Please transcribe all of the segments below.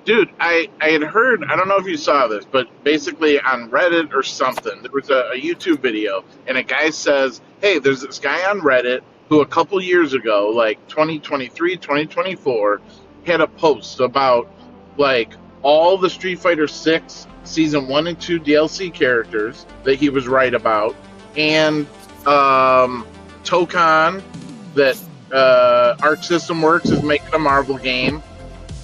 Dude, I had heard, I don't know if you saw this, but basically on Reddit or something, there was a YouTube video, and a guy says, hey, there's this guy on Reddit who a couple years ago, like 2023, 2024, had a post about, like, all the Street Fighter 6 Season 1 and 2 DLC characters that he was right about, and Tokon, that Arc System Works is making a Marvel game,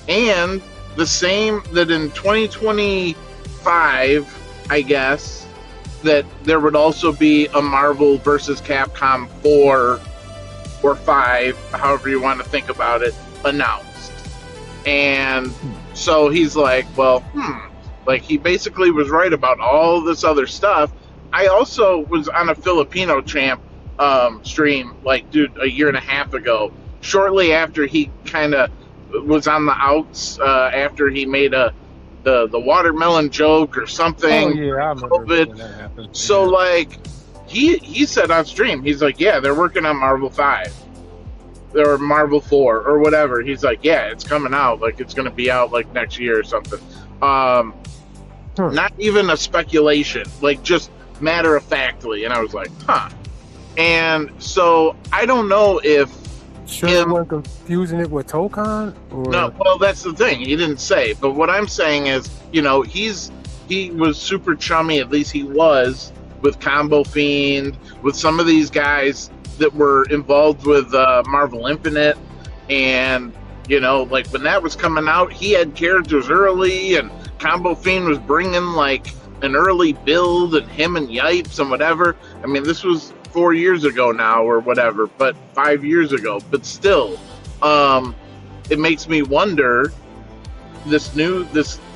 and the same that in 2025, I guess, that there would also be a Marvel versus Capcom 4 or 5, however you want to think about it, announced. And so he's like, well, like he basically was right about all this other stuff. I also was on a Filipino champ stream, like, dude, a year and a half ago, shortly after he kind of was on the outs, after he made the watermelon joke or something. Oh yeah, I remember when that happened. So like he said on stream, he's like, yeah, they're working on Marvel 5 or Marvel 4 or whatever. He's like, yeah, it's coming out, like it's gonna be out like next year or something. Not even a speculation, like just matter of factly. And I was like, huh. And so I don't know if Sure, we're confusing it with Tokon? Or? No, well, that's the thing. He didn't say. But what I'm saying is, you know, he was super chummy, at least he was, with Combo Fiend, with some of these guys that were involved with Marvel Infinite. And, you know, like when that was coming out, he had characters early, and Combo Fiend was bringing like an early build, and him and Yipes and whatever. I mean, this was 4 years ago now or whatever, but 5 years ago, but still, it makes me wonder this,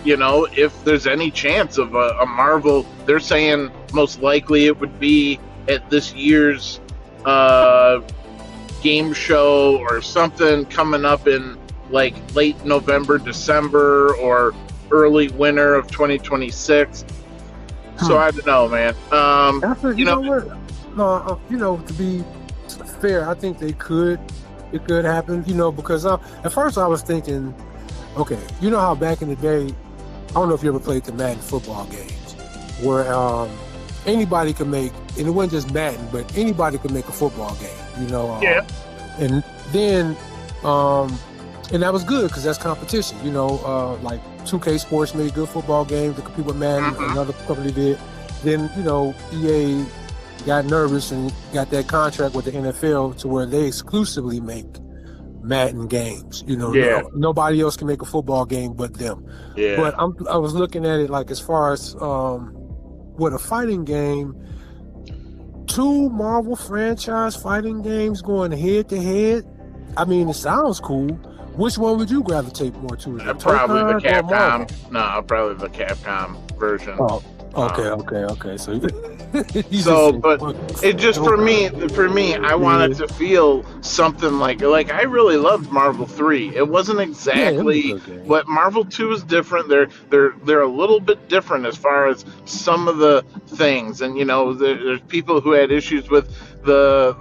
you know, if there's any chance of a Marvel. They're saying most likely it would be at this year's game show or something coming up in like late November, December, or early winter of 2026. So I don't know, man. You know what? No, you know, to be fair, I think it could happen, you know, because at first I was thinking, okay, you know how back in the day, I don't know if you ever played the Madden football games, where anybody could make, and it wasn't just Madden, but anybody could make a football game, you know. Yeah. And then, and that was good because that's competition, you know, like 2K Sports made good football games to compete with Madden, another company did. Then, you know, EA got nervous and got that contract with the NFL to where they exclusively make Madden games. You know, nobody else can make a football game but them. Yeah. But I was looking at it like as far as with a fighting game, 2 Marvel franchise fighting games going head to head. I mean, it sounds cool. Which one would you gravitate more to? Probably the Capcom. No, probably the Capcom version. Oh. Okay. So, but it just for me, I wanted to feel something like I really loved Marvel 3. It wasn't exactly what Marvel 2 is different. They're a little bit different as far as some of the things, and you know, there's people who had issues with the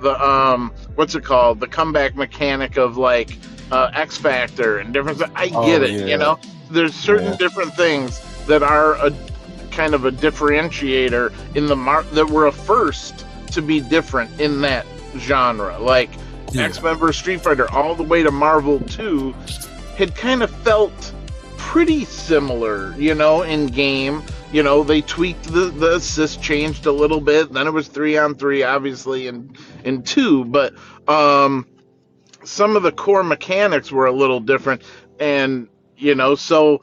what's it called, the comeback mechanic of like X Factor and different. I get it, you know. There's certain different things that are a kind of a differentiator in the that were a first to be different in that genre. Like X-Men vs. Street Fighter all the way to Marvel 2 had kind of felt pretty similar, you know, in game. You know, they tweaked the assist, changed a little bit, then it was 3-on-3 obviously in 2, but some of the core mechanics were a little different, and you know, so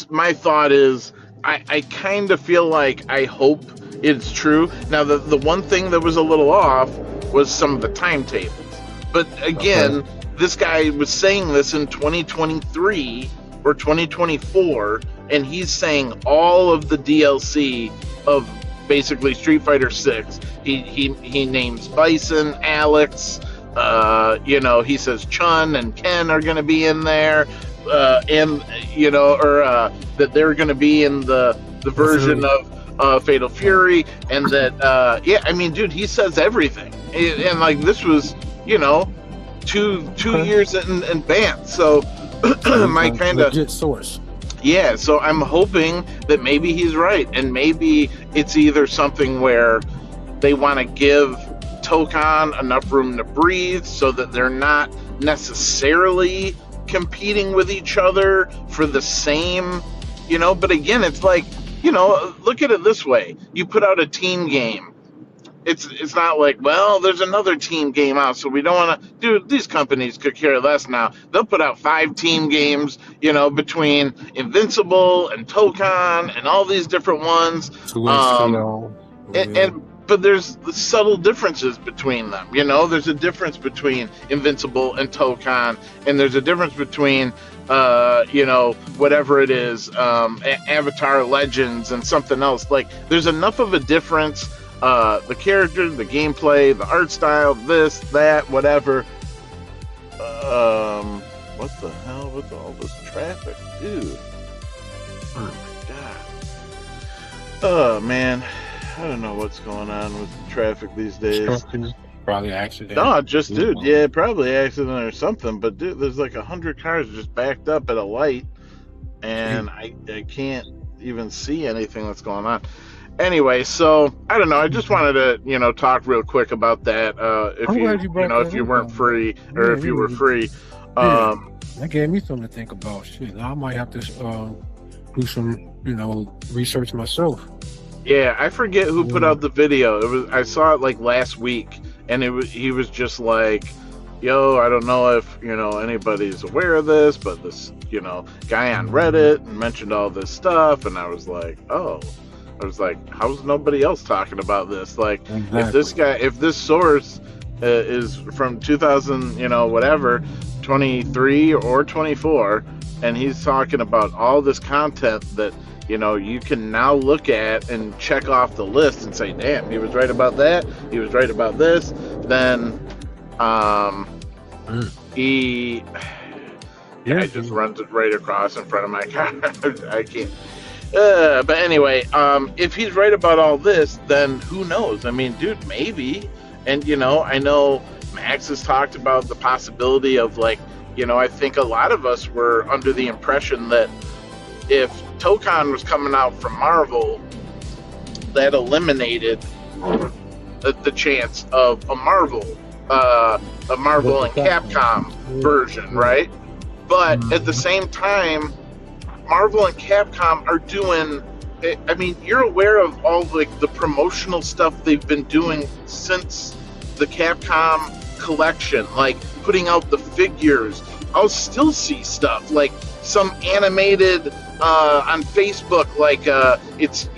my thought is I kind of feel like, I hope it's true. Now, the one thing that was a little off was some of the timetables. But again, this guy was saying this in 2023 or 2024, and he's saying all of the DLC of basically Street Fighter 6. He names Bison, Alex, you know, he says Chun and Ken are going to be in there. And you know, or that they're going to be in the version of Fatal Fury, and that I mean, dude, he says everything, and like this was, you know, two years in advance. So my kind of legit source. Yeah, so I'm hoping that maybe he's right, and maybe it's either something where they want to give Tokan enough room to breathe so that they're not necessarily competing with each other for the same, but again, it's like, look at it this way. You put out a team game. It's not like, well, there's another team game out, so we don't want to. Dude, these companies could care less now. They'll put out 5 team games, between Invincible and Tokan and all these different ones. But there's subtle differences between them. There's a difference between Invincible and Tokan, and there's a difference between, whatever it is, Avatar Legends and something else. Like, there's enough of a difference. The character, the gameplay, the art style, this, that, whatever. What the hell with all this traffic, dude? Oh my god. Oh man, I don't know what's going on with traffic these days. Probably accident. No, dude, yeah, probably accident or something. But dude, there's like 100 cars just backed up at a light, and I can't even see anything that's going on. Anyway, so I don't know. I just wanted to, talk real quick about that. If you weren't free, or if you were free, that gave me something to think about. Shit, now I might have to do some, research myself. Yeah, I forget who put out the video. I saw it like last week, and he was just like, "Yo, I don't know if anybody's aware of this, but this guy on Reddit mentioned all this stuff," and I was like, "Oh." I was like, how's nobody else talking about this? Like, exactly. if this source is from 2000, whatever, 23 or 24, and he's talking about all this content that, you can now look at and check off the list and say, damn, he was right about that. He was right about this. Then, I just runs it right across in front of my car. I can't. But anyway, if he's right about all this, then who knows? I mean, dude, maybe. And, I know Max has talked about the possibility of, like, I think a lot of us were under the impression that if Tokan was coming out from Marvel, that eliminated the chance of a Marvel and Capcom version, right? But at the same time, Marvel and Capcom are doing, I mean, you're aware of all the promotional stuff they've been doing since the Capcom collection, like putting out the figures. I'll still see stuff like some animated on Facebook, like it's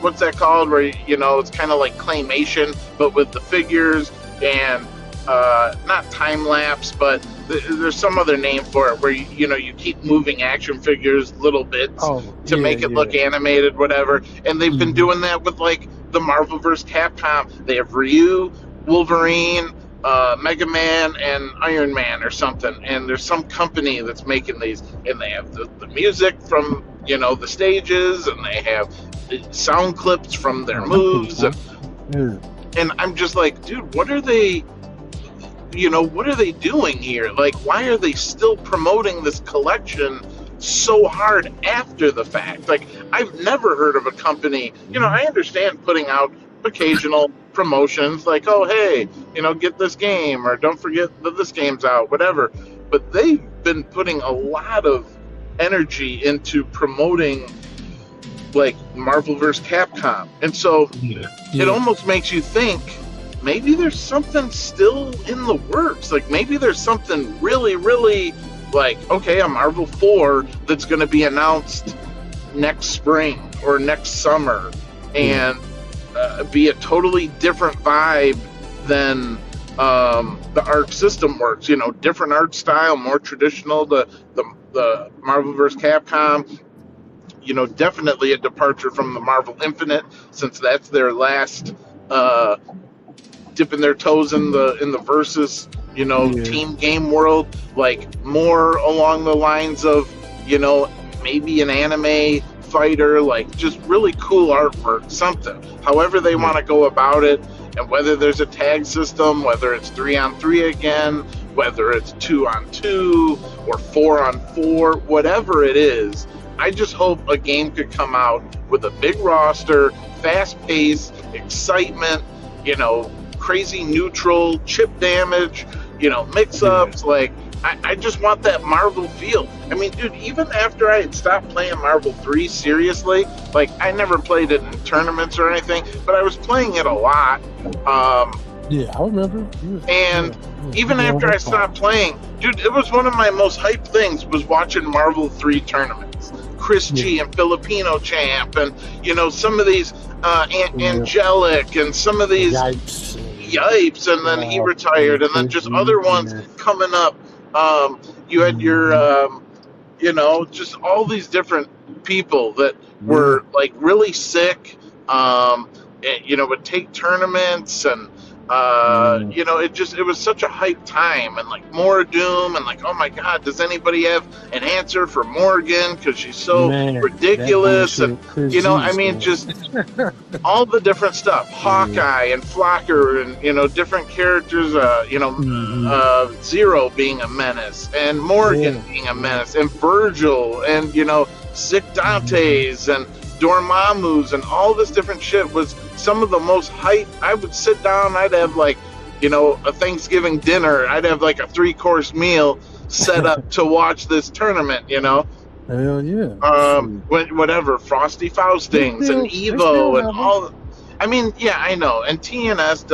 what's that called? Where it's kind of like claymation, but with the figures and not time lapse, but there's some other name for it where you keep moving action figures little bits to make it look animated, whatever. And they've been doing that with like the Marvel vs. Capcom. They have Ryu, Wolverine, Mega Man, and Iron Man or something. And there's some company that's making these, and they have the music from the stages, and they have sound clips from their moves. And I'm just like, dude, what are they? What are they doing here? Like, why are they still promoting this collection so hard after the fact? Like, I've never heard of a company, I understand putting out occasional promotions like, oh, hey, get this game, or don't forget that this game's out, whatever. But they've been putting a lot of energy into promoting, like, Marvel vs. Capcom. And so it almost makes you think, maybe there's something still in the works. Like, maybe there's something really, really, like, okay, a Marvel 4 that's going to be announced next spring or next summer, and be a totally different vibe than the Arc system works. Different art style, more traditional. The Marvel vs. Capcom, definitely a departure from the Marvel Infinite, since that's their last dipping their toes in the versus team game world, like more along the lines of maybe an anime fighter, like just really cool artwork, something. However they want to go about it, and whether there's a tag system, whether it's 3-on-3 again, whether it's 2-on-2 or 4-on-4, whatever it is. I just hope a game could come out with a big roster, fast pace, excitement, crazy neutral, chip damage, mix-ups. Like, I just want that Marvel feel. I mean, dude, even after I had stopped playing Marvel 3 seriously, like, I never played it in tournaments or anything, but I was playing it a lot. Yeah, I remember. And even after I stopped playing, dude, it was one of my most hyped things was watching Marvel 3 tournaments. Chris G and Filipino Champ and, some of these Angelic and some of these Yipes, and then he retired, and then just other ones coming up. You had your, just all these different people that were like really sick, would take tournaments and, it was such a hype time, and like more Doom, and like, oh my God, does anybody have an answer for Morgan? Because she's so ridiculous. And, just all the different stuff. Hawkeye and Flocker and, different characters, Zero being a menace, and Morgan being a menace, and Virgil, and, Sick Dantes, and Dormammu's, and all this different shit was some of the most hype. I would sit down, I'd have like, a Thanksgiving dinner, I'd have like a 3-course meal set up to watch this tournament, Hell yeah. Whatever, Frosty Faustings and Evo and all. I mean, yeah, I know. And TNS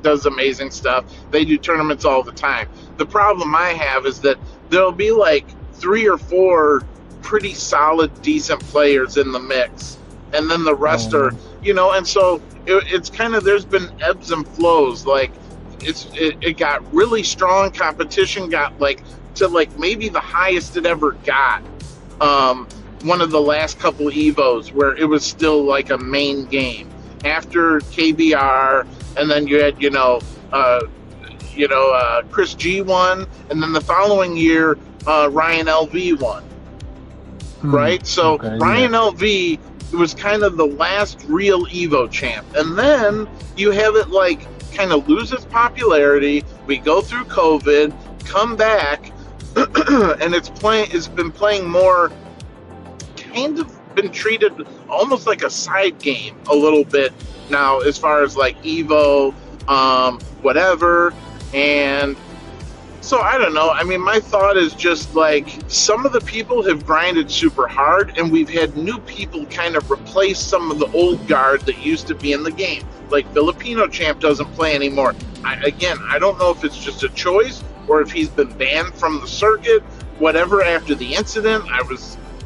does amazing stuff. They do tournaments all the time. The problem I have is that there'll be like 3 or 4 pretty solid, decent players in the mix, and then the rest are, and so it's kind of, there's been ebbs and flows. Like it got really strong. Competition got like to like maybe the highest it ever got. One of the last couple Evos where it was still like a main game after KBR, and then you had Chris G won, and then the following year Ryan LV won. Right? So Ryan LV was kind of the last real Evo champ. And then you have it like kind of lose its popularity. We go through COVID, come back, and it's been playing more, kind of been treated almost like a side game a little bit now as far as like Evo, whatever. And so I don't know. I mean, my thought is just like some of the people have grinded super hard, and we've had new people kind of replace some of the old guard that used to be in the game. Like Filipino Champ doesn't play anymore. I don't know if it's just a choice or if he's been banned from the circuit, whatever, after the incident.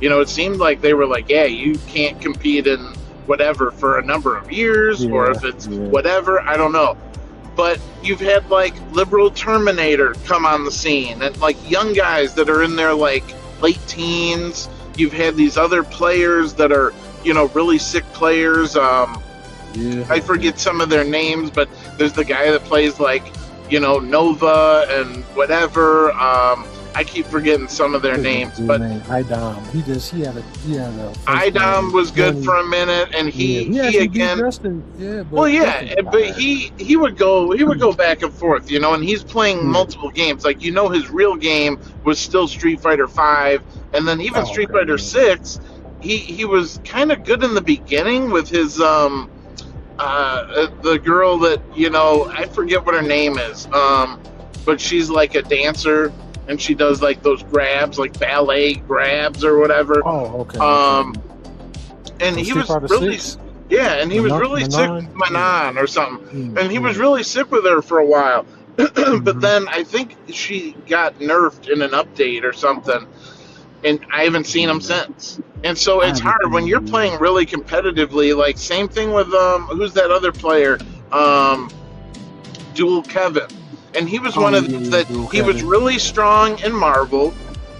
It seemed like they were like, yeah, you can't compete in whatever for a number of years, or if it's whatever, I don't know. But you've had like Liberal Terminator come on the scene, and like young guys that are in their like late teens. You've had these other players that are, really sick players. I forget some of their names, but there's the guy that plays like, Nova and whatever. I keep forgetting some of their names, but Idom. He had a. Idom was good for a minute, and he again. But he would go back and forth, and he's playing multiple games. Like his real game was still Street Fighter V, and then even Street Fighter 6. He was kind of good in the beginning with his the girl that I forget what her name is, but she's like a dancer. And she does like those grabs, like ballet grabs or whatever. Oh, okay. And he was really, and he was really sick with Manon or something. And he was really sick with her for a while. But then I think she got nerfed in an update or something. And I haven't seen him since. And so it's hard when you're playing really competitively. Like same thing with who's that other player? Dual Kevin. And he was one of that. He was really strong in Marvel,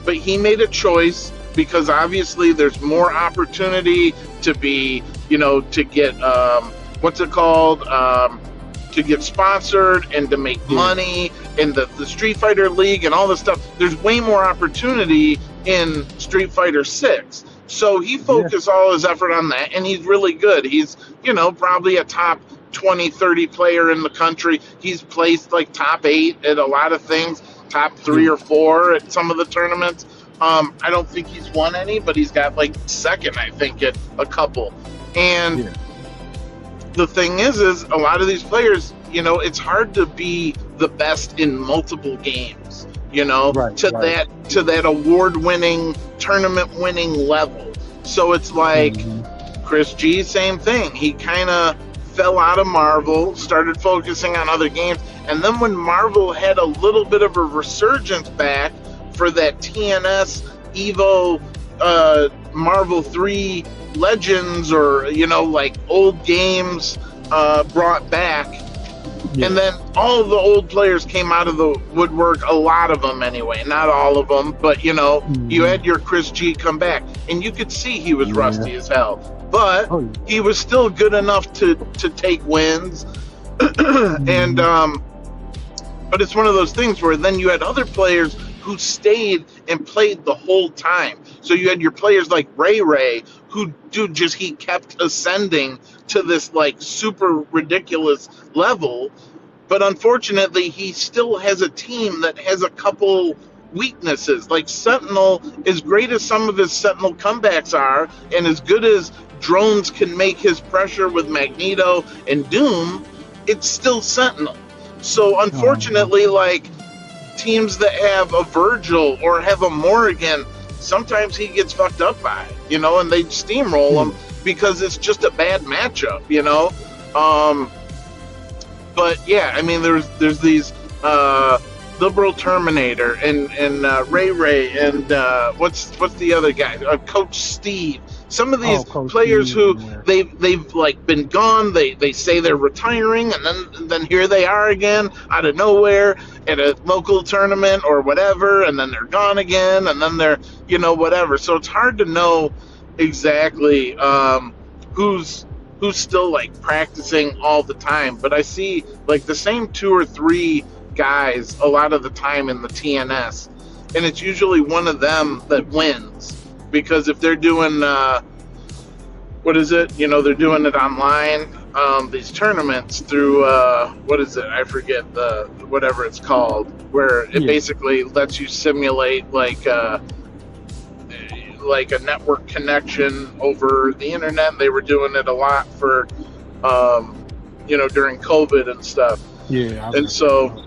but he made a choice because obviously there's more opportunity to be, to get what's it called, to get sponsored and to make money in the Street Fighter League and all this stuff. There's way more opportunity in Street Fighter 6. So he focused all his effort on that, and he's really good. He's, probably a top 20, 30 player in the country. He's placed like top 8 at a lot of things. top 3 or 4 at some of the tournaments. I don't think he's won any, but he's got like second, I think, at a couple. And the thing is a lot of these players, it's hard to be the best in multiple games, to that award-winning, tournament-winning level. So it's like Chris G, same thing. He kind of fell out of Marvel, started focusing on other games, and then when Marvel had a little bit of a resurgence back for that TNS Evo Marvel 3 Legends, or like old games brought back, and then all the old players came out of the woodwork, a lot of them anyway, not all of them, but you had your Chris G come back, and you could see he was rusty as hell, but he was still good enough to take wins. And but it's one of those things where then you had other players who stayed and played the whole time. So you had your players like Ray, who he kept ascending to this like super ridiculous level. But unfortunately, he still has a team that has a couple weaknesses. Like Sentinel, as great as some of his Sentinel comebacks are, and as good as Drones can make his pressure with Magneto and Doom, it's still Sentinel. So unfortunately, like teams that have a Virgil or have a Morrigan, sometimes he gets fucked up by, and they steamroll him because it's just a bad matchup, but yeah, I mean, there's these Liberal Terminator and Ray and what's the other guy? Coach Steve. Some of these players who they've like been gone. They say they're retiring, and then here they are again out of nowhere at a local tournament or whatever, and then they're gone again, and then they're whatever. So it's hard to know exactly who's still like practicing all the time. But I see like the same 2 or 3 guys a lot of the time in the TNS, and it's usually one of them that wins. Because if they're doing, they're doing it online, these tournaments through, I forget whatever it's called, where it basically lets you simulate like a network connection over the internet. They were doing it a lot for, during COVID and stuff. Yeah. And so,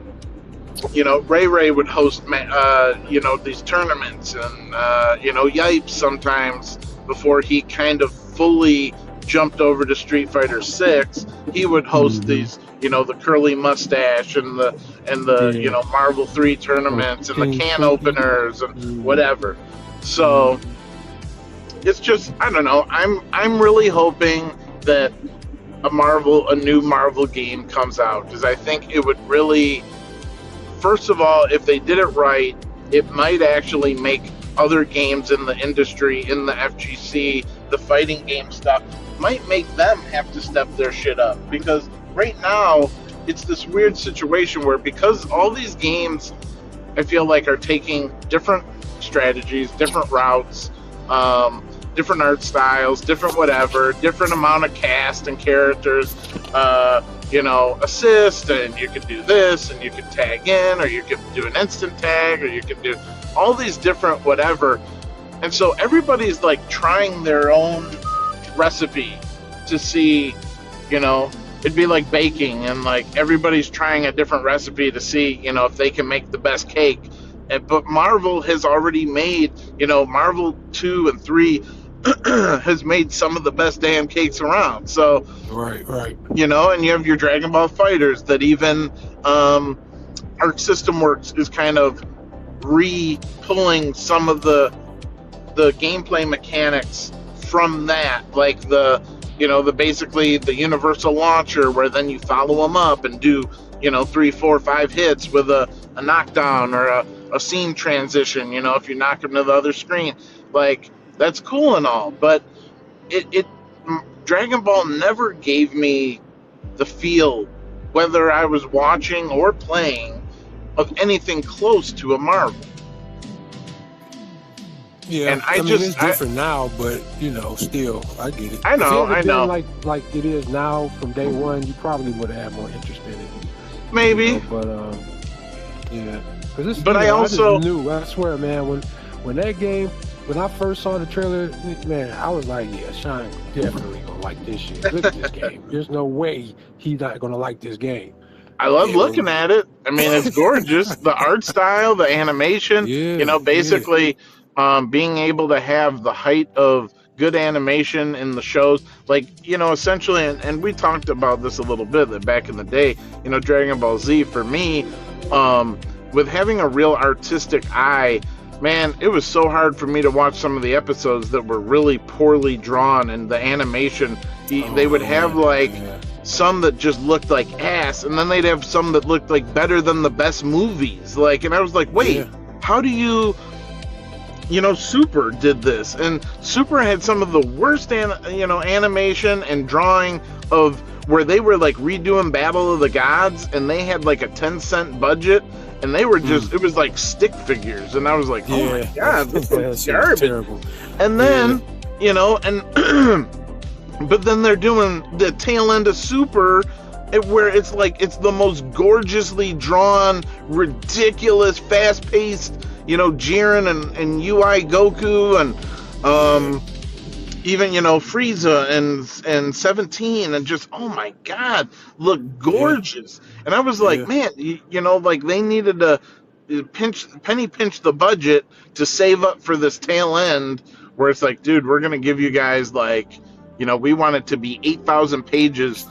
Ray would host, these tournaments, and, Yipes sometimes, before he kind of fully jumped over to Street Fighter 6, he would host these, the curly mustache and the Marvel 3 tournaments and the can openers and whatever. So it's just, I don't know. I'm really hoping that a new Marvel game comes out, because I think it would really, first of all, if they did it right, it might actually make other games in the industry, in the FGC, the fighting game stuff, might make them have to step their shit up. Because right now, it's this weird situation where, because all these games, I feel like, are taking different strategies, different routes, different art styles, different whatever, different amount of cast and characters, assist, and you could do this, and you could tag in, or you could do an instant tag, or you could do all these different whatever. And so everybody's like trying their own recipe to see, it'd be like baking, and like everybody's trying a different recipe to see, if they can make the best cake. But Marvel has already made, Marvel 2 and 3 has made some of the best damn cakes around. So right. And you have your Dragon Ball Fighters that even Arc System Works is kind of re-pulling some of the gameplay mechanics from that, like the basically the universal launcher, where then you follow them up and do 3, 4, 5 hits with a knockdown or a scene transition, if you knock them to the other screen. Like, that's cool and all, but it Dragon Ball never gave me the feel, whether I was watching or playing, of anything close to a Marvel. Yeah, and it's different now, but still, I get it. I know. Like it is now from day one, you probably would have had more interest in it. Maybe. But yeah. But I also just knew. I swear, man, when that game, when I first saw the trailer, man, I was like, yeah, Sean definitely gonna like this shit. Look at this game. There's no way he's not gonna like this game. I love looking at it. I mean, it's gorgeous. The art style, the animation, basically being able to have the height of good animation in the shows. Like, essentially, and we talked about this a little bit that back in the day, Dragon Ball Z, for me, with having a real artistic eye, man, it was so hard for me to watch some of the episodes that were really poorly drawn, and the animation, they would have some that just looked like ass, and then they'd have some that looked like better than the best movies. And I was like, wait, how do you, Super did this, and Super had some of the worst, animation and drawing of where they were like redoing Battle of the Gods, and they had like a 10-cent budget, and they were just, it was like stick figures, and I was like, oh my God, this is garbage. Terrible. And then, but then they're doing the tail end of Super, where it's like, it's the most gorgeously drawn, ridiculous, fast-paced, Jiren and UI Goku, and even, Frieza and 17, and just, oh my God, look gorgeous. And I was like, man, they needed to penny pinch the budget to save up for this tail end, where it's like, dude, we're going to give you guys we want it to be 8,000 pages,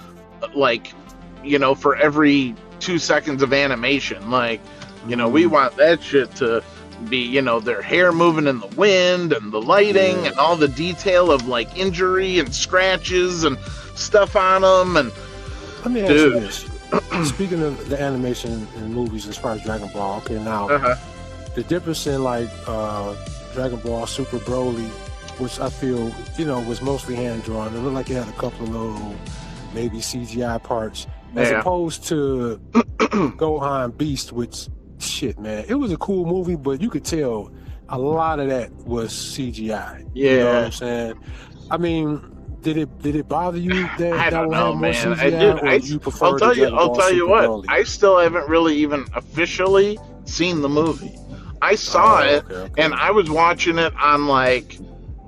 for every 2 seconds of animation. We want that shit to be, their hair moving in the wind, and the lighting, and all the detail of injury and scratches and stuff on them. And let me ask you this: speaking of the animation in movies as far as Dragon Ball, okay, now the difference in Dragon Ball Super Broly, which I feel was mostly hand drawn. It looked like it had a couple of little maybe CGI parts, as opposed to Gohan Beast, which, shit, man, it was a cool movie, but you could tell a lot of that was CGI. You know what I'm saying? I mean, did it bother you that I don't know, man? CGI, I'll tell you what. Broly? I still haven't really even officially seen the movie. I saw it, and I was watching it on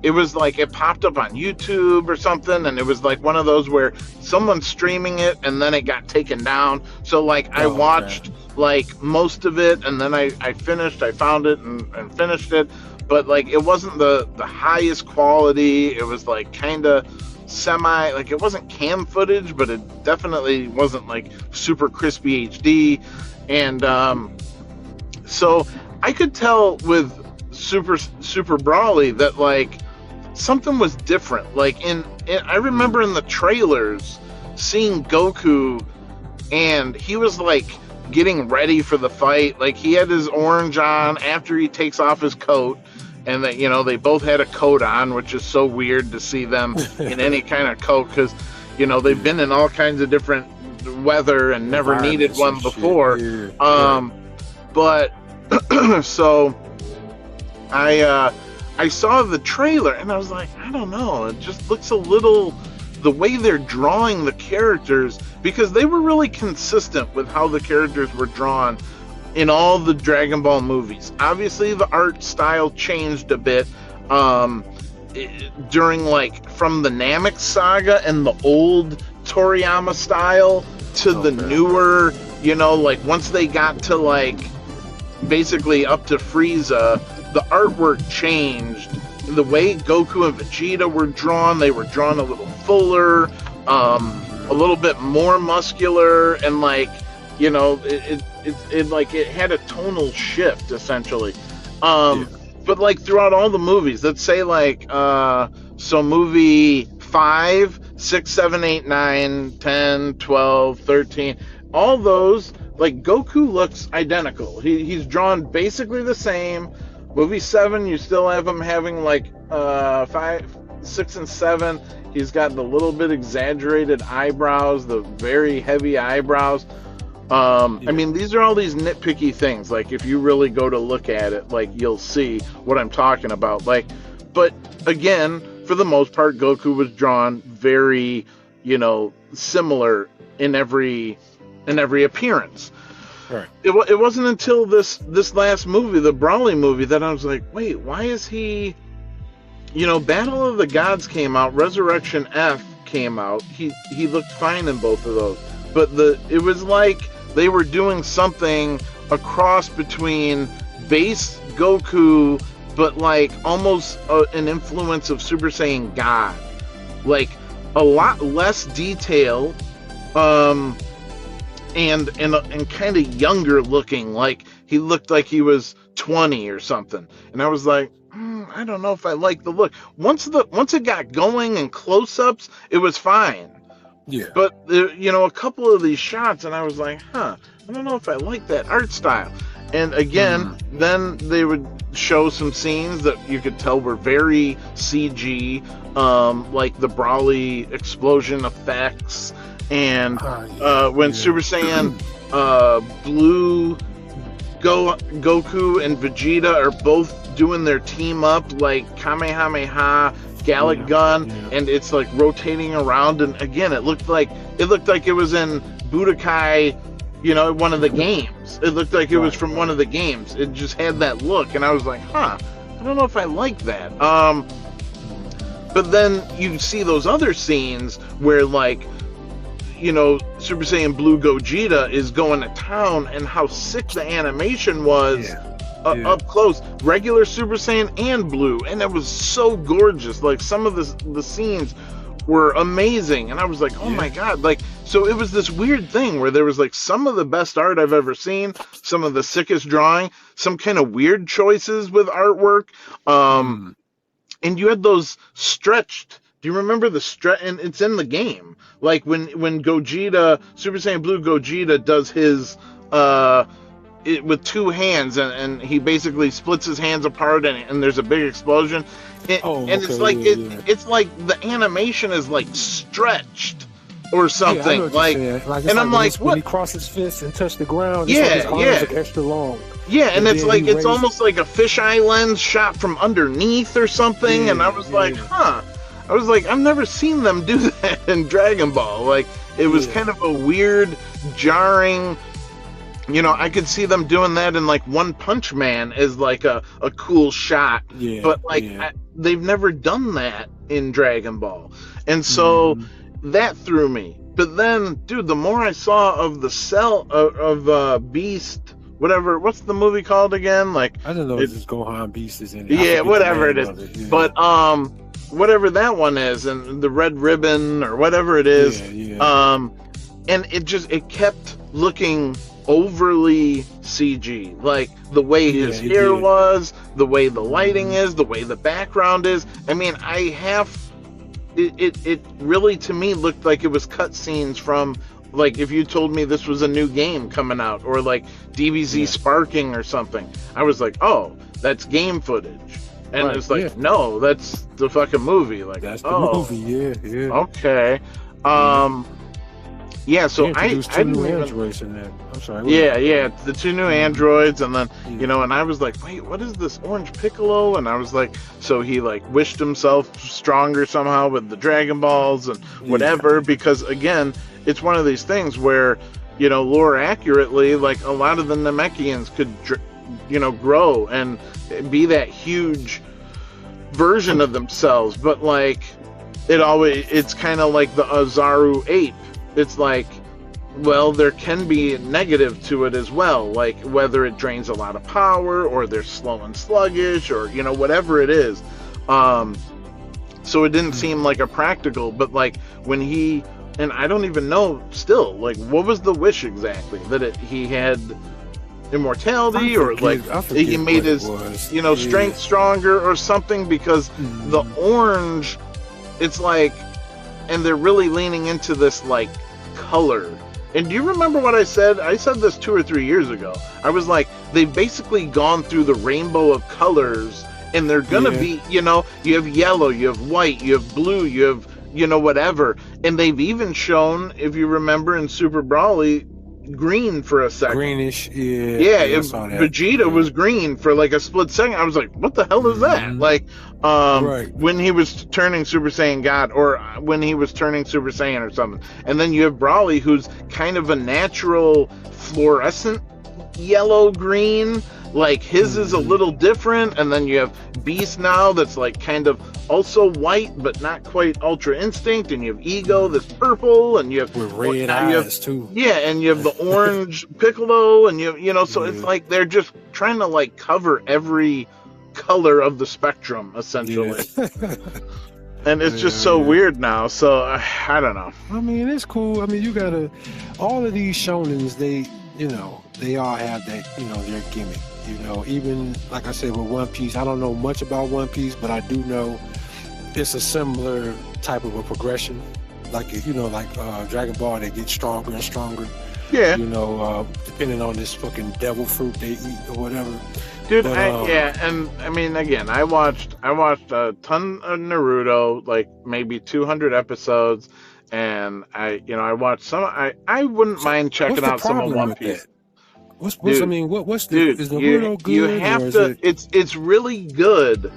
it was it popped up on YouTube or something, and it was one of those where someone's streaming it and then it got taken down. So I watched most of it, and then I found it and finished it, but it wasn't the highest quality. It was kind of semi, it wasn't cam footage, but it definitely wasn't super crispy HD. And so I could tell with Super Brawly that something was different. I remember in the trailers seeing Goku, and he was getting ready for the fight. He had his orange on after he takes off his coat, and that they both had a coat on, which is so weird to see them in any kind of coat, because they've been in all kinds of different weather and never needed one before. But so I saw the trailer, and I was like, I don't know, it just looks a little, the way they're drawing the characters, because they were really consistent with how the characters were drawn in all the Dragon Ball movies. Obviously, the art style changed a bit during from the Namek saga and the old Toriyama style to the newer, once they got to basically up to Frieza, the artwork changed. The way Goku and Vegeta were drawn, they were drawn a little fuller, a little bit more muscular, and it had a tonal shift essentially. But throughout all the movies, let's say so movie 5, 6, 7, 8, 9, 10, 12, 13, all those, Goku looks identical. He's drawn basically the same. Movie 7, you still have him having 5, 6, and 7. He's got the little bit exaggerated eyebrows, the very heavy eyebrows. I mean, these are all these nitpicky things. If you really go to look at it, you'll see what I'm talking about. But again, for the most part, Goku was drawn very, similar in every appearance. Right. it wasn't until this last movie, the Brawley movie, that I was like, wait, why is he? Battle of the Gods came out, Resurrection F came out. He looked fine in both of those, but it was like they were doing something a cross between base Goku, but like almost an influence of Super Saiyan God, like a lot less detail, and kind of younger looking. Like he looked like he was 20 or something, and I was like, I don't know if I like the look. Once it got going and close-ups, it was fine. Yeah. But a couple of these shots, and I was like, I don't know if I like that art style. And again, then they would show some scenes that you could tell were very CG, like the Brawley explosion effects, and when Super Saiyan Blue, Goku and Vegeta are both doing their team up, like Kamehameha, Gallic Gun, and it's like rotating around, and again it looked like it was in Budokai, one of the games. It looked like it was from one of the games. It just had that look, and I was like, I don't know if I like that. But then you see those other scenes where, like, Super Saiyan Blue Gogeta is going to town, and how sick the animation was up close. Regular Super Saiyan and Blue, and it was so gorgeous. Like, some of the scenes were amazing, and I was like, oh my god. Like, so it was this weird thing where there was like some of the best art I've ever seen, some of the sickest drawing, some kind of weird choices with artwork, and you had those stretched. Do you remember the stretch? And it's in the game. Like when Gogeta, Super Saiyan Blue Gogeta, does his with two hands, and he basically splits his hands apart, and there's a big explosion. It's like it's like the animation is like stretched or something. And I'm like, what? When he crosses his fists and touch the ground, his arms are extra long. Yeah, and it's like it's almost like a fisheye lens shot from underneath or something. And I was like, I was like, I've never seen them do that in Dragon Ball. Like, it was kind of a weird, jarring. I could see them doing that in like One Punch Man as like a cool shot. But like they've never done that in Dragon Ball, and so that threw me. But then, dude, the more I saw of the Cell of Beast, whatever, what's the movie called again? Like, I don't know. It's just Gohan Beast is in it. Yeah, whatever it is. But whatever that one is, and the Red Ribbon or whatever it is, and it kept looking overly CG, like the way his hair was, the way the lighting is, the way the background is. I mean, it really, to me, looked like it was cutscenes from, like, if you told me this was a new game coming out, or like DBZ sparking or something, I was like, oh, that's game footage. And it's like, no, that's the fucking movie. Like, that's the movie. Okay. So I didn't even... androids in there. I'm sorry. The two new androids, and then and I was like, wait, what is this Orange Piccolo? And I was like, so he like wished himself stronger somehow with the Dragon Balls and whatever, because again, it's one of these things where, lore accurately, like a lot of the Namekians could, grow and be that huge version of themselves, but like it's kind of like the Azaru ape. It's like, well, there can be negative to it as well, like whether it drains a lot of power, or they're slow and sluggish, or whatever it is. So it didn't seem like a practical, but like when he, and I don't even know still, like, what was the wish exactly? That he had immortality, or like he made his strength stronger or something, because the orange, it's like, and they're really leaning into this like color. And do you remember what I said? I said this 2 or 3 years ago. I was like, they've basically gone through the rainbow of colors, and they're gonna be, you have yellow, you have white, you have blue, you have whatever, and they've even shown, if you remember in Super Brawly, green for a second. Greenish, Vegeta was green for like a split second. I was like, what the hell is that? Like, when he was turning Super Saiyan God, or when he was turning Super Saiyan or something. And then you have Brawly, who's kind of a natural fluorescent yellow green. Like his is a little different, and then you have Beast now that's like kind of also white but not quite Ultra Instinct, and you have Ego that's purple, and you have with red eyes too. Yeah, and you have the orange Piccolo, and you know, so it's like they're just trying to like cover every color of the spectrum essentially. Yeah. And it's just so weird now. So I don't know. I mean, it's cool. I mean, you gotta all of these shonens, they all have that, their gimmick. Even like I said with One Piece, I don't know much about One Piece, but I do know it's a similar type of a progression. Like Dragon Ball, they get stronger and stronger. Yeah. Depending on this fucking devil fruit they eat or whatever. Dude, and I mean, again, I watched a ton of Naruto, like maybe 200 episodes, and I watched some. I wouldn't mind checking out some of One Piece. What's is Naruto good? You have to. It's really good,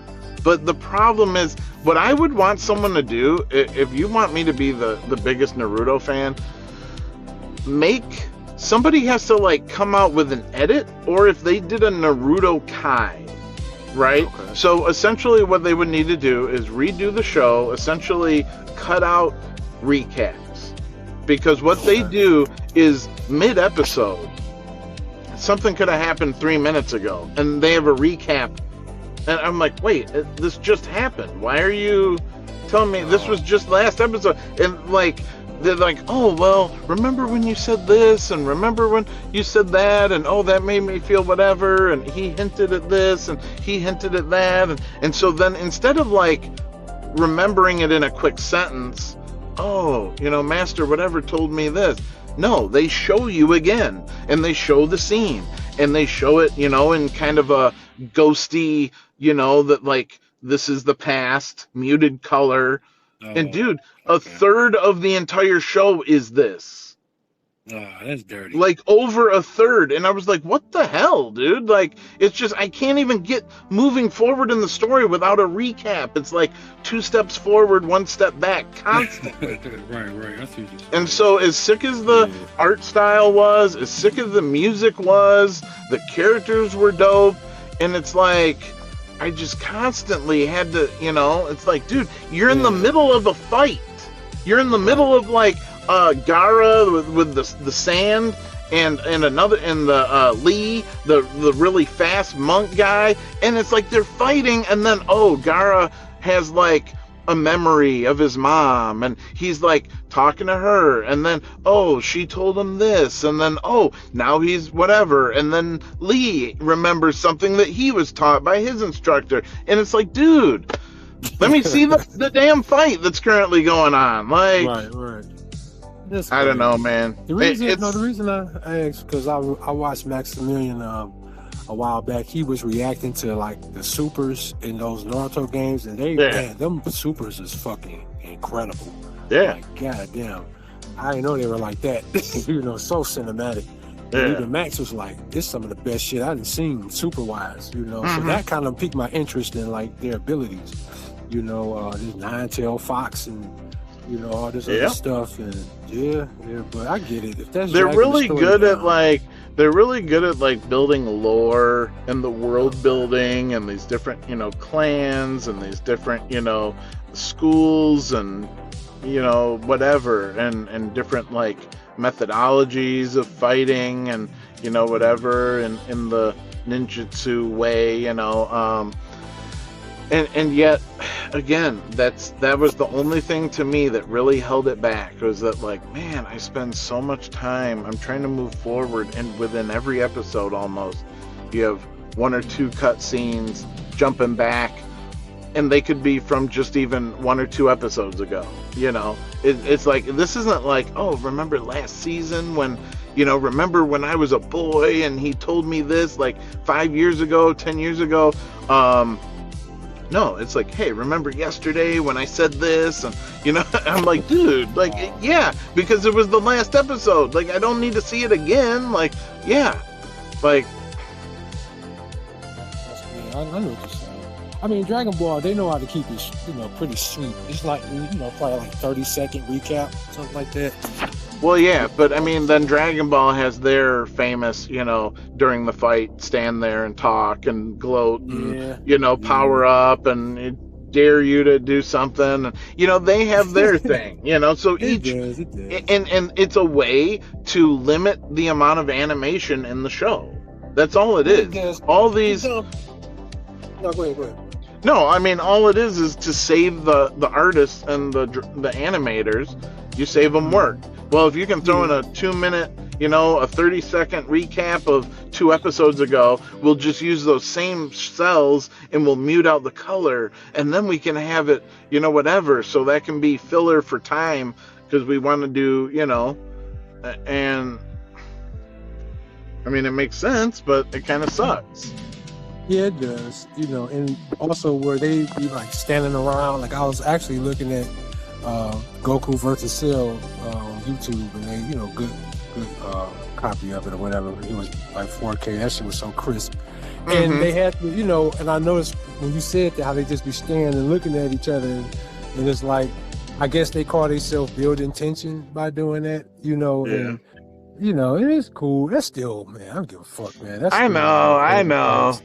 but the problem is, what I would want someone to do, if you want me to be the biggest Naruto fan, somebody has to like come out with an edit, or if they did a Naruto Kai, right? Okay. So essentially what they would need to do is redo the show, essentially cut out recaps. Because what they do is mid-episode, something could have happened 3 minutes ago, and they have a recap. And I'm like, wait, this just happened. Why are you telling me this was just last episode? And like, they're like, oh, well, remember when you said this, and remember when you said that, and oh, that made me feel whatever, and he hinted at this, and he hinted at that, and so then instead of like remembering it in a quick sentence, oh, Master whatever told me this. No, they show you again, and they show the scene, and they show it, in kind of a ghosty, that like, this is the past, muted color. And dude, a third of the entire show is this. Oh, that's dirty. Like over a third. And I was like, what the hell, dude? Like, it's just, I can't even get moving forward in the story without a recap. It's like 2 steps forward, 1 step back, constantly. Right. I see you. And so as sick as the art style was, as sick as the music was, the characters were dope. And it's like, I just constantly had to, it's like, dude, you're in the middle of a fight. You're in the middle of like Gaara with the sand and the Lee, the really fast monk guy, and it's like they're fighting, and then Gaara has like a memory of his mom, and he's like talking to her, and then she told him this, and then now he's whatever, and then Lee remembers something that he was taught by his instructor, and it's like, dude, let me see the damn fight that's currently going on. Like, right. I don't know, man. The reason I asked, because I watched Maximilian a while back. He was reacting to like the supers in those Naruto games, and them supers is fucking incredible. Yeah. Like, goddamn, I didn't know they were like that. So cinematic. Yeah. And even Max was like, this is some of the best shit I done seen super wise. So that kind of piqued my interest in like their abilities. This Nine-Tailed Fox and all this other stuff, and but I get it. If that's they're really good at like building lore and the world building and these different clans and these different schools and whatever and different like methodologies of fighting and whatever in the ninjutsu way, and yet again, that was the only thing to me that really held it back, was that like, man, I spend so much time, I'm trying to move forward, and within every episode almost you have 1 or 2 cut scenes jumping back, and they could be from just even 1 or 2 episodes ago. It's like, this isn't like, remember last season when remember when I was a boy and he told me this like 5 years ago, 10 years ago. No, it's like, hey, remember yesterday when I said this? And, I'm like, dude, like, yeah, because it was the last episode. Like, I don't need to see it again. Like, yeah. Like, I know what you're saying. I mean, Dragon Ball, they know how to keep it, pretty sweet. It's like, probably like 30-second recap, something like that. Well, yeah, but I mean, then Dragon Ball has their famous, during the fight, stand there and talk and gloat and, power up and dare you to do something. And, they have their thing, so It each, does. It does. and it's a way to limit the amount of animation in the show. That's all it is. does. All these. No, go ahead. No, I mean, all it is to save the artists and the animators. You save them work. Well, if you can throw in a 2-minute, a 30-second recap of 2 episodes ago, we'll just use those same cells and we'll mute out the color, and then we can have it, whatever. So that can be filler for time because we want to do, and I mean, it makes sense, but it kind of sucks. Yeah, it does. And also where they be like standing around, like I was actually looking at Goku versus Cell on YouTube, and they, good copy of it or whatever. It was like 4K. That shit was so crisp. And they had to, and I noticed when you said that how they just be staring and looking at each other, and it's like, I guess they call themselves building tension by doing that, and it is cool. That's still, man, I don't give a fuck, man. That's I know.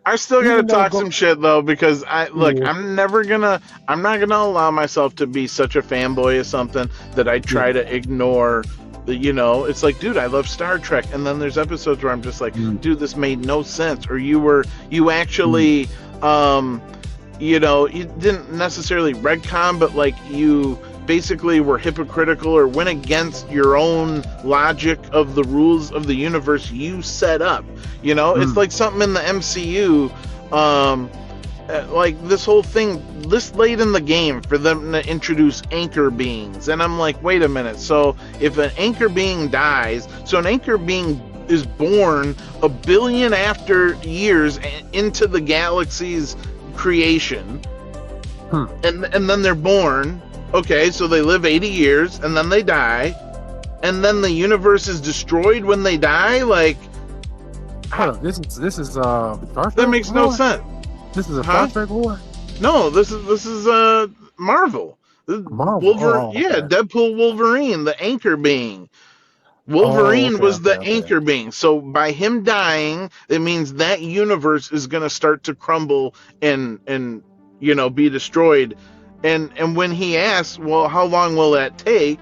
I still gotta talk some shit though, because I'm not gonna allow myself to be such a fanboy of something that I try to ignore. It's like, dude, I love Star Trek, and then there's episodes where I'm just like, dude, this made no sense, or you actually, you didn't necessarily retcon, but like you basically were hypocritical or went against your own logic of the rules of the universe you set up. It's like something in the MCU, like this whole thing this late in the game for them to introduce anchor beings, and I'm like, wait a minute, so if an anchor being dies, so an anchor being is born 1 billion after years into the galaxy's creation, and then they're born. Okay, so they live 80 years, and then they die, and then the universe is destroyed when they die? Like, this is Star Trek? That makes no sense. This is a Star Trek war? No, this is Marvel. Marvel. Yeah, Deadpool Wolverine, the anchor being. Wolverine was the anchor being. So by him dying, it means that universe is going to start to crumble and be destroyed. And when he asked, well, how long will that take?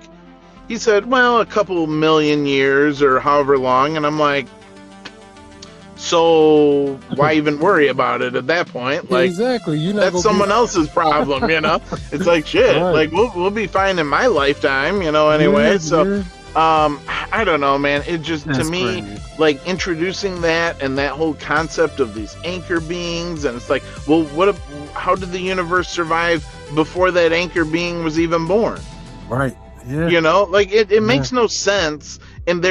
He said, well, a couple million years or however long. And I'm like, so why even worry about it at that point? Like, exactly. That's someone else's problem, It's like, shit, right. Like we'll be fine in my lifetime, anyway. Yeah, so, I don't know, man. It just, to me, crazy. Like introducing that and that whole concept of these anchor beings. And it's like, well, how did the universe survive before that anchor being was even born? Right. Yeah. Like it makes no sense. And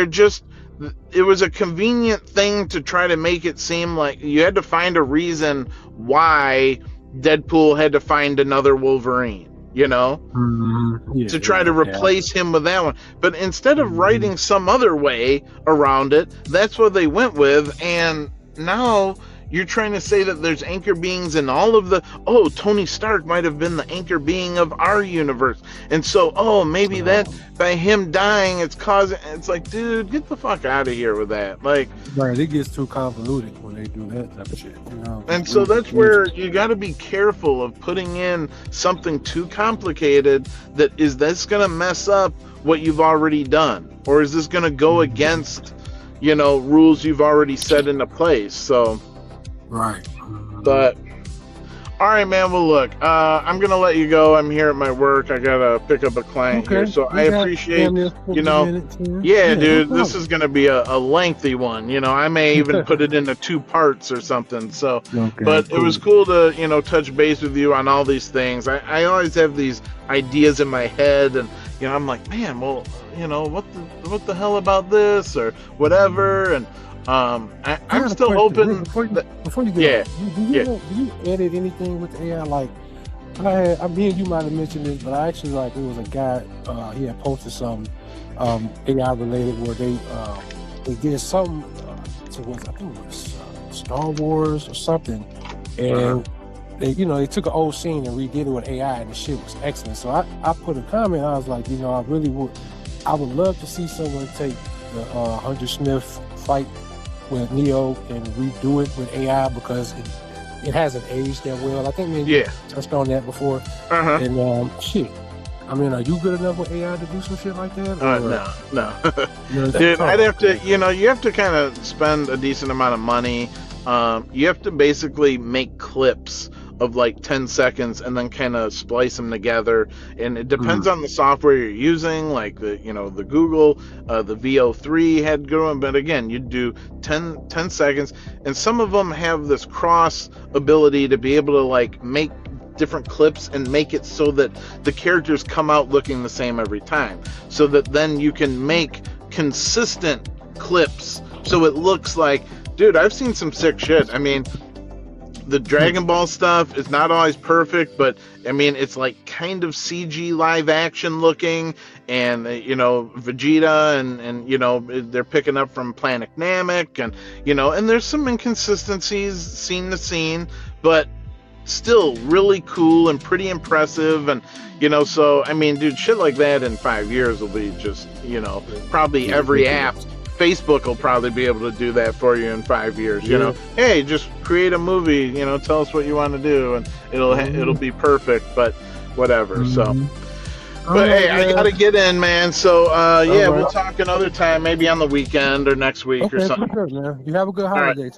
it was a convenient thing to try to make it seem like you had to find a reason why Deadpool had to find another Wolverine, to try to replace him with that one. But instead of writing some other way around it, that's what they went with. And now you're trying to say that there's anchor beings in all of Tony Stark might have been the anchor being of our universe. And so, maybe that by him dying, it's like, dude, get the fuck out of here with that. Like, right, it gets too convoluted when they do that type of shit. And so that's where you got to be careful of putting in something too complicated that's going to mess up what you've already done. Or is this going to go against, rules you've already set into place? So... Right. But all right, man. Well, look, I'm gonna let you go. I'm here at my work. I gotta pick up a client here, so I appreciate dude. This is gonna be a lengthy one. I may even put it into 2 parts or something. So, but it was cool to touch base with you on all these things. I always have these ideas in my head, and I'm like, man, well, what the hell about this or whatever, and. I'm still hoping. Before you get do you edit anything with the AI? Like, me and you might have mentioned this, but I actually it was a guy. He had posted some AI related where they did something I think it was Star Wars or something, and they took an old scene and redid it with AI, and the shit was excellent. So I put a comment. I was like, I would love to see someone take the Hunter Smith fight with Neo and redo it with AI, because it hasn't aged that well. I think maybe you touched on that before. And shit, I mean, are you good enough with AI to do some shit like that? No. Dude, I'd have to, you have to kind of spend a decent amount of money. You have to basically make clips of like 10 seconds and then kind of splice them together, and it depends on the software you're using, like the Google, the VO3 had good one, but again, you do 10 seconds, and some of them have this cross ability to be able to like make different clips and make it so that the characters come out looking the same every time, so that then you can make consistent clips so it looks like, dude, I've seen some sick shit. I mean, the Dragon Ball stuff is not always perfect, but I mean, it's like kind of CG live action looking, and Vegeta and they're picking up from Planet Namek, and and there's some inconsistencies scene to scene, but still really cool and pretty impressive. And so I mean, dude, shit like that in 5 years will be just probably every app. Facebook will probably be able to do that for you in 5 years. Hey, just create a movie, tell us what you want to do, and it'll be perfect. But whatever. So but hey, I gotta get in, man. So we'll talk another time, maybe on the weekend or next week or something. Good, man. You have a good holiday.